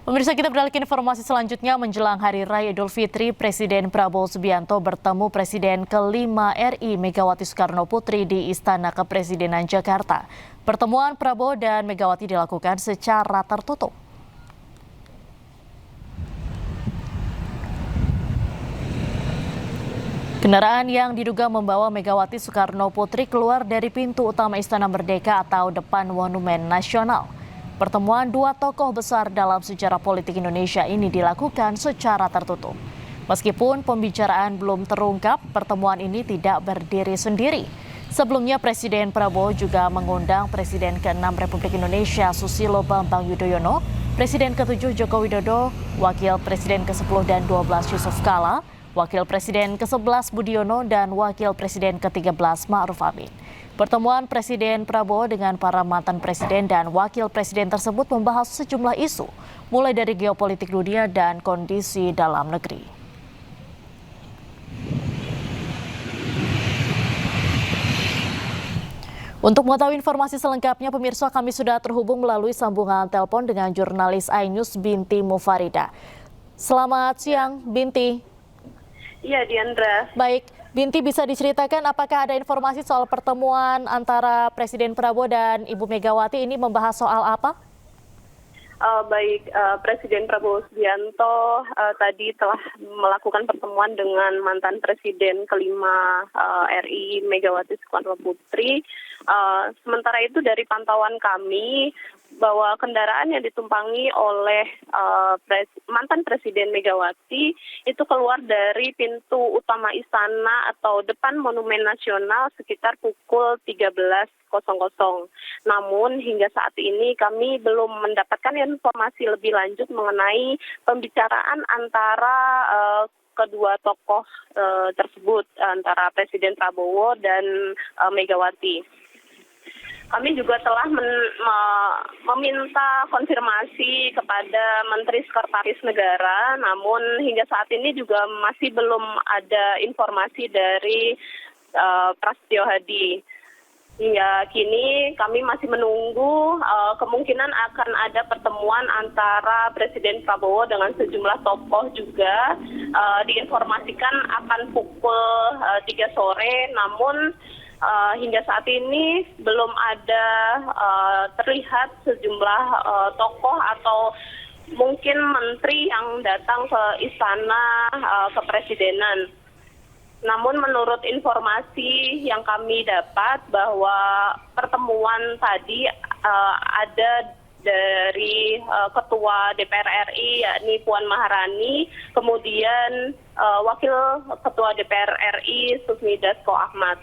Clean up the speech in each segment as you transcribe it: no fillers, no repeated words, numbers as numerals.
Pemirsa, kita beralih ke informasi selanjutnya. Menjelang Hari Raya Idul Fitri, Presiden Prabowo Subianto bertemu Presiden ke-5 RI Megawati Soekarno Putri di Istana Kepresidenan Jakarta. Pertemuan Prabowo dan Megawati dilakukan secara tertutup. Kendaraan yang diduga membawa Megawati Soekarno Putri keluar dari pintu utama Istana Merdeka atau depan Monumen Nasional. Pertemuan dua tokoh besar dalam sejarah politik Indonesia ini dilakukan secara tertutup. Meskipun pembicaraan belum terungkap, pertemuan ini tidak berdiri sendiri. Sebelumnya Presiden Prabowo juga mengundang Presiden ke-6 Republik Indonesia Susilo Bambang Yudhoyono, Presiden ke-7 Joko Widodo, Wakil Presiden ke-10 dan 12 Yusuf Kala, Wakil Presiden ke-11 Budiono, dan Wakil Presiden ke-13 Ma'ruf Amin. Pertemuan Presiden Prabowo dengan para mantan presiden dan wakil presiden tersebut membahas sejumlah isu, mulai dari geopolitik dunia dan kondisi dalam negeri. Untuk mengetahui informasi selengkapnya, pemirsa, kami sudah terhubung melalui sambungan telepon dengan jurnalis iNews Binti Mufarida. Selamat siang, Binti. Iya, Diandra. Baik, Binti, bisa diceritakan apakah ada informasi soal pertemuan antara Presiden Prabowo dan Ibu Megawati ini membahas soal apa? Presiden Prabowo Subianto tadi telah melakukan pertemuan dengan mantan Presiden ke-5 RI Megawati Soekarno Putri. Sementara itu dari pantauan kami bahwa kendaraan yang ditumpangi oleh mantan Presiden Megawati itu keluar dari pintu utama istana atau depan Monumen Nasional sekitar pukul 13.00. Namun hingga saat ini kami belum mendapatkan informasi lebih lanjut mengenai pembicaraan antara kedua tokoh tersebut, antara Presiden Prabowo dan Megawati. Kami juga telah meminta konfirmasi kepada Menteri Sekretaris Negara, namun hingga saat ini juga masih belum ada informasi dari Prasetyo Hadi. Hingga kini kami masih menunggu kemungkinan akan ada pertemuan antara Presiden Prabowo dengan sejumlah tokoh juga. Diinformasikan akan pukul 3 sore, namun hingga saat ini belum ada terlihat sejumlah tokoh atau mungkin menteri yang datang ke istana kepresidenan. Namun menurut informasi yang kami dapat bahwa pertemuan tadi ada dari Ketua DPR RI yakni Puan Maharani, kemudian Wakil Ketua DPR RI Sufmi Dasko Ahmad.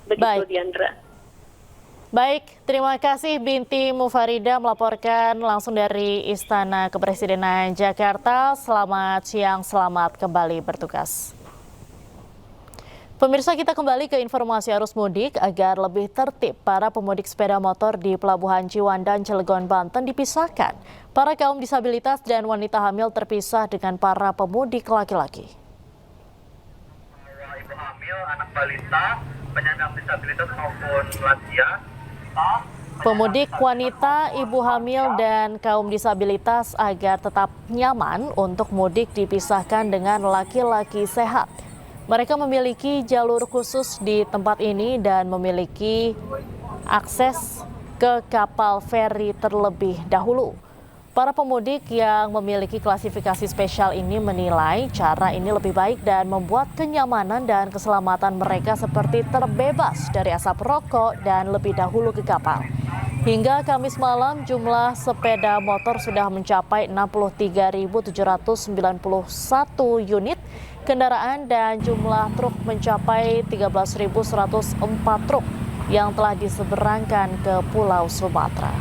Begitu, Diandra. Baik, terima kasih Binti Mufarida melaporkan langsung dari Istana Kepresidenan Jakarta. Selamat siang, selamat kembali bertugas. Pemirsa, kita kembali ke informasi arus mudik. Agar lebih tertib, para pemudik sepeda motor di Pelabuhan Ciwandan, Cilegon, Banten dipisahkan. Para kaum disabilitas dan wanita hamil terpisah dengan para pemudik laki-laki. Ibu hamil, anak balita, penyandang disabilitas maupun lansia. Pemudik wanita, ibu hamil, dan kaum disabilitas agar tetap nyaman untuk mudik dipisahkan dengan laki-laki sehat. Mereka memiliki jalur khusus di tempat ini dan memiliki akses ke kapal feri terlebih dahulu. Para pemudik yang memiliki klasifikasi spesial ini menilai cara ini lebih baik dan membuat kenyamanan dan keselamatan mereka seperti terbebas dari asap rokok dan lebih dahulu ke kapal. Hingga Kamis malam, jumlah sepeda motor sudah mencapai 63.791 unit kendaraan dan jumlah truk mencapai 13.104 truk yang telah diseberangkan ke Pulau Sumatera.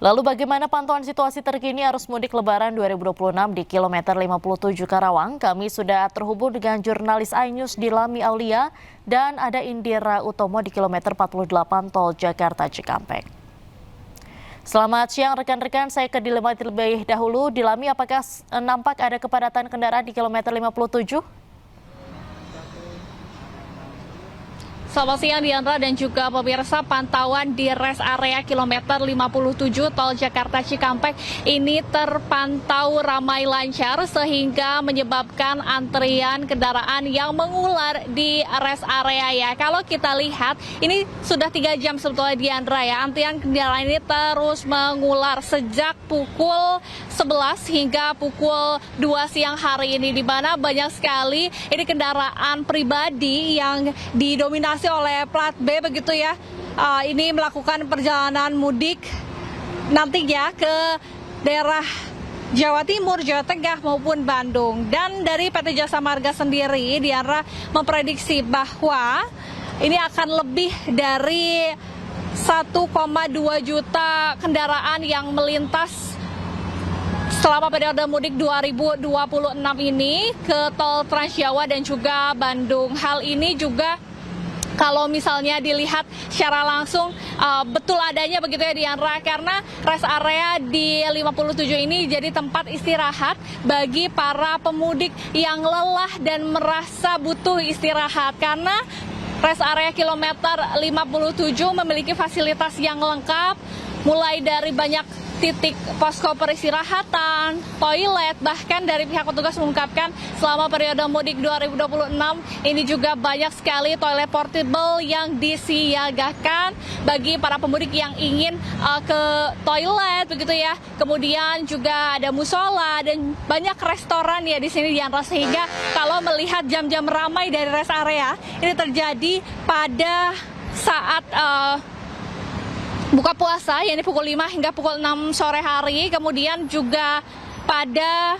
Lalu bagaimana pantauan situasi terkini arus mudik Lebaran 2026 di kilometer 57 Karawang? Kami sudah terhubung dengan jurnalis iNews Dilami Aulia dan ada Indira Utomo di kilometer 48 Tol Jakarta Cikampek. Selamat siang rekan-rekan, saya ke Dilema terlebih dahulu. Dilami, apakah nampak ada kepadatan kendaraan di kilometer 57? Selamat siang Diandra dan juga pemirsa, pantauan di rest area kilometer 57 tol Jakarta Cikampek ini terpantau ramai lancar sehingga menyebabkan antrian kendaraan yang mengular di rest area ya. Kalau kita lihat ini sudah 3 jam sebetulnya Diandra ya, antrian kendaraan ini terus mengular sejak pukul 11 hingga pukul 2 siang hari ini, di mana banyak sekali ini kendaraan pribadi yang didominasi oleh plat B begitu ya, ini melakukan perjalanan mudik nantinya ke daerah Jawa Timur, Jawa Tengah maupun Bandung. Dan dari PT Jasa Marga sendiri, Diandra memprediksi bahwa ini akan lebih dari 1,2 juta kendaraan yang melintas selama periode mudik 2026 ini ke tol Trans Jawa dan juga Bandung. Hal ini juga kalau misalnya dilihat secara langsung betul adanya begitu ya Diandra, karena rest area di 57 ini jadi tempat istirahat bagi para pemudik yang lelah dan merasa butuh istirahat, karena rest area kilometer 57 memiliki fasilitas yang lengkap, mulai dari banyak titik posko peristirahatan, toilet, bahkan dari pihak petugas mengungkapkan selama periode mudik 2026 ini juga banyak sekali toilet portable yang disiagakan bagi para pemudik yang ingin ke toilet begitu ya. Kemudian juga ada musola dan banyak restoran ya di sini Diandra, sehingga kalau melihat jam-jam ramai dari rest area ini terjadi pada saat buka puasa, yakni pukul 5 hingga pukul 6 sore hari, kemudian juga pada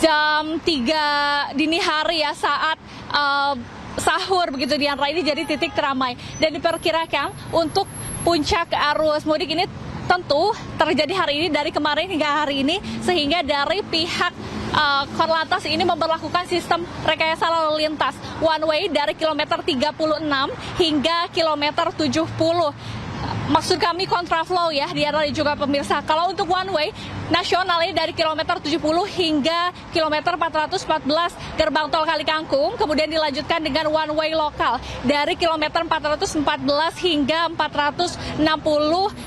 jam 3 dini hari ya saat sahur begitu Diandra, ini jadi titik teramai. Dan diperkirakan untuk puncak arus mudik ini tentu terjadi hari ini, dari kemarin hingga hari ini, sehingga dari pihak Korlantas ini memberlakukan sistem rekayasa lalu lintas one way dari kilometer 36 hingga kilometer 70. Maksud kami kontraflow ya Diandra dan juga pemirsa. Kalau untuk one way nasional ini dari kilometer 70 hingga kilometer 414 gerbang tol Kalikangkung, kemudian dilanjutkan dengan one way lokal dari kilometer 414 hingga 460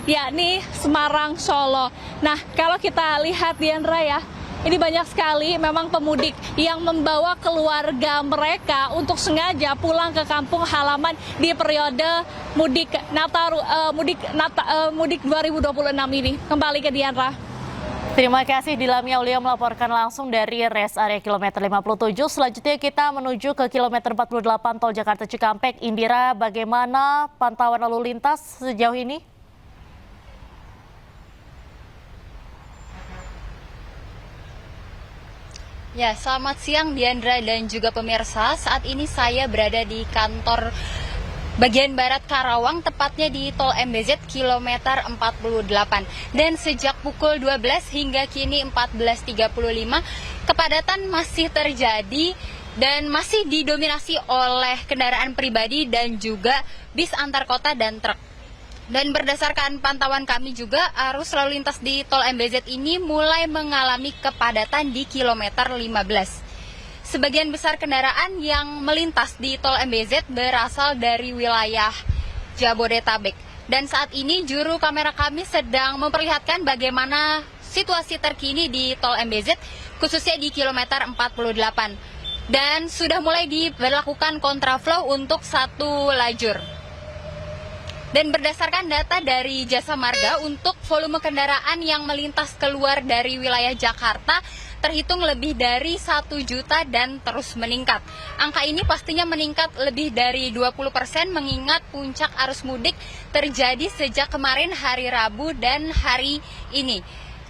yakni Semarang Solo. Nah, kalau kita lihat Diandra ya, ini banyak sekali memang pemudik yang membawa keluarga mereka untuk sengaja pulang ke kampung halaman di periode mudik mudik 2026 ini. Kembali ke Diandra. Terima kasih Dilami Aulia melaporkan langsung dari rest area kilometer 57. Selanjutnya kita menuju ke kilometer 48 tol Jakarta Cikampek. Indira, bagaimana pantauan lalu lintas sejauh ini? Ya, selamat siang Diandra dan juga pemirsa. Saat ini saya berada di kantor bagian barat Karawang, tepatnya di tol MBZ kilometer 48. Dan sejak pukul 12 hingga kini 14.35, kepadatan masih terjadi dan masih didominasi oleh kendaraan pribadi dan juga bis antar kota dan truk. Dan berdasarkan pantauan kami juga, arus lalu lintas di tol MBZ ini mulai mengalami kepadatan di kilometer 15. Sebagian besar kendaraan yang melintas di tol MBZ berasal dari wilayah Jabodetabek. Dan saat ini juru kamera kami sedang memperlihatkan bagaimana situasi terkini di tol MBZ, khususnya di kilometer 48. Dan sudah mulai diberlakukan kontraflow untuk satu lajur. Dan berdasarkan data dari Jasa Marga, untuk volume kendaraan yang melintas keluar dari wilayah Jakarta terhitung lebih dari 1 juta dan terus meningkat. Angka ini pastinya meningkat lebih dari 20% mengingat puncak arus mudik terjadi sejak kemarin hari Rabu dan hari ini.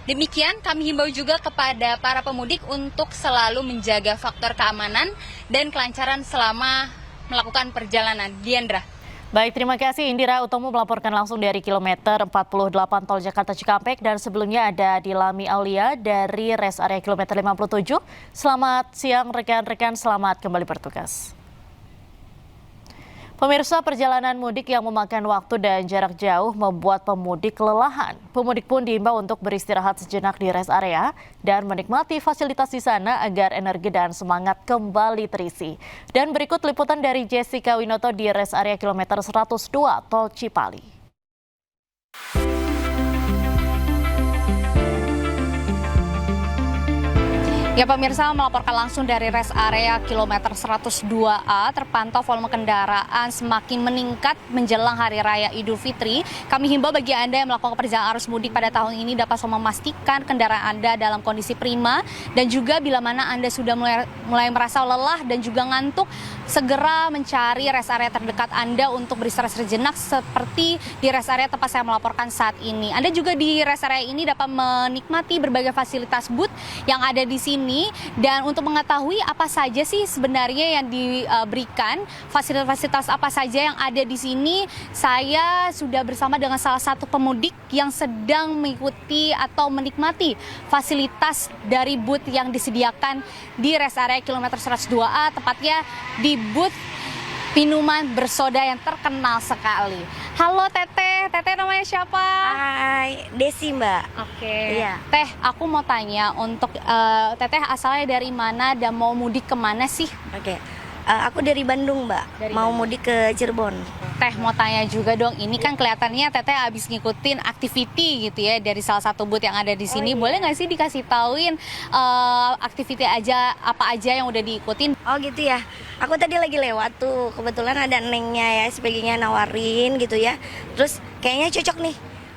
Demikian kami himbau juga kepada para pemudik untuk selalu menjaga faktor keamanan dan kelancaran selama melakukan perjalanan. Diandra. Baik, terima kasih Indira Utomo melaporkan langsung dari kilometer 48 tol Jakarta Cikampek, dan sebelumnya ada Dilami Aulia dari rest area kilometer 57. Selamat siang rekan-rekan, selamat kembali bertugas. Pemirsa, perjalanan mudik yang memakan waktu dan jarak jauh membuat pemudik kelelahan. Pemudik pun diimbau untuk beristirahat sejenak di rest area dan menikmati fasilitas di sana agar energi dan semangat kembali terisi. Dan berikut liputan dari Jessica Winoto di rest area kilometer 102 Tol Cipali. Ya pemirsa, melaporkan langsung dari rest area kilometer 102A, terpantau volume kendaraan semakin meningkat menjelang Hari Raya Idul Fitri. Kami himbau bagi Anda yang melakukan perjalanan arus mudik pada tahun ini dapat memastikan kendaraan Anda dalam kondisi prima, dan juga bila mana Anda sudah mulai merasa lelah dan juga ngantuk, segera mencari rest area terdekat Anda untuk beristirahat sejenak seperti di rest area tempat saya melaporkan saat ini. Anda juga di rest area ini dapat menikmati berbagai fasilitas booth yang ada di sini. Dan untuk mengetahui apa saja sih sebenarnya yang diberikan, fasilitas apa saja yang ada di sini, saya sudah bersama dengan salah satu pemudik yang sedang mengikuti atau menikmati fasilitas dari booth yang disediakan di rest area kilometer 102A, tepatnya di booth minuman bersoda yang terkenal sekali. Halo Teteh, Teteh namanya siapa? Hai, Desi Mbak. Oke. Iya. Teh, aku mau tanya untuk Teteh asalnya dari mana dan mau mudik kemana sih? Oke, aku dari Bandung Mbak, mau mudik ke Cirebon. Teh mau tanya juga dong, ini kan kelihatannya Teteh habis ngikutin activity gitu ya dari salah satu booth yang ada di sini. Boleh nggak sih dikasih tauin activity aja apa aja yang udah diikutin? Oh gitu ya, aku tadi lagi lewat tuh, kebetulan ada nengnya ya, sebagainya nawarin gitu ya. Terus kayaknya cocok nih,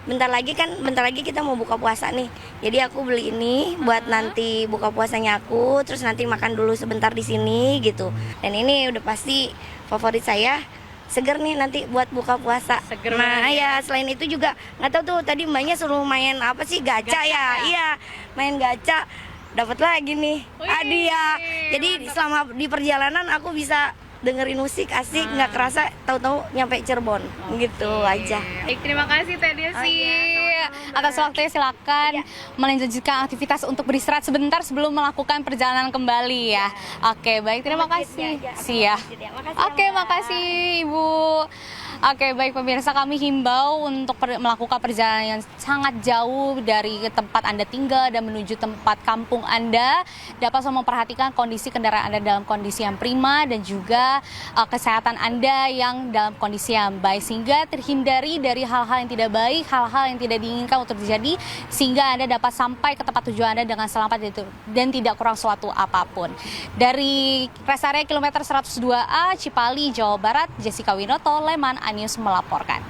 bentar lagi kita mau buka puasa nih. Jadi aku beli ini buat nanti buka puasanya aku, terus nanti makan dulu sebentar di sini gitu. Dan ini udah pasti favorit saya, seger nih nanti buat buka puasa. Seger nah ya. ya, selain itu juga nggak tahu tuh tadi mbaknya suruh main apa sih, gacha ya. Iya, main gacha, dapat lagi nih hadiah. Jadi selama di perjalanan aku bisa dengerin musik asik, nggak kerasa tahu-tahu nyampe Cirebon gitu aja. Baik, terima kasih Teh Desi. Oh iya, Atas waktunya silakan melanjutkan aktivitas untuk beristirahat sebentar sebelum melakukan perjalanan kembali ya. Oke, baik, terima kasih. Siap. Oke, makasih Ibu. Oke, baik pemirsa, kami himbau untuk melakukan perjalanan yang sangat jauh dari tempat Anda tinggal dan menuju tempat kampung Anda, dapat memperhatikan kondisi kendaraan Anda dalam kondisi yang prima dan juga kesehatan Anda yang dalam kondisi yang baik, sehingga terhindari dari hal-hal yang tidak baik, hal-hal yang tidak diinginkan untuk terjadi, sehingga Anda dapat sampai ke tempat tujuan Anda dengan selamat dan tidak kurang suatu apapun. Dari rest area kilometer 102A, Cipali, Jawa Barat, Jessica Winoto, Leman News melaporkan.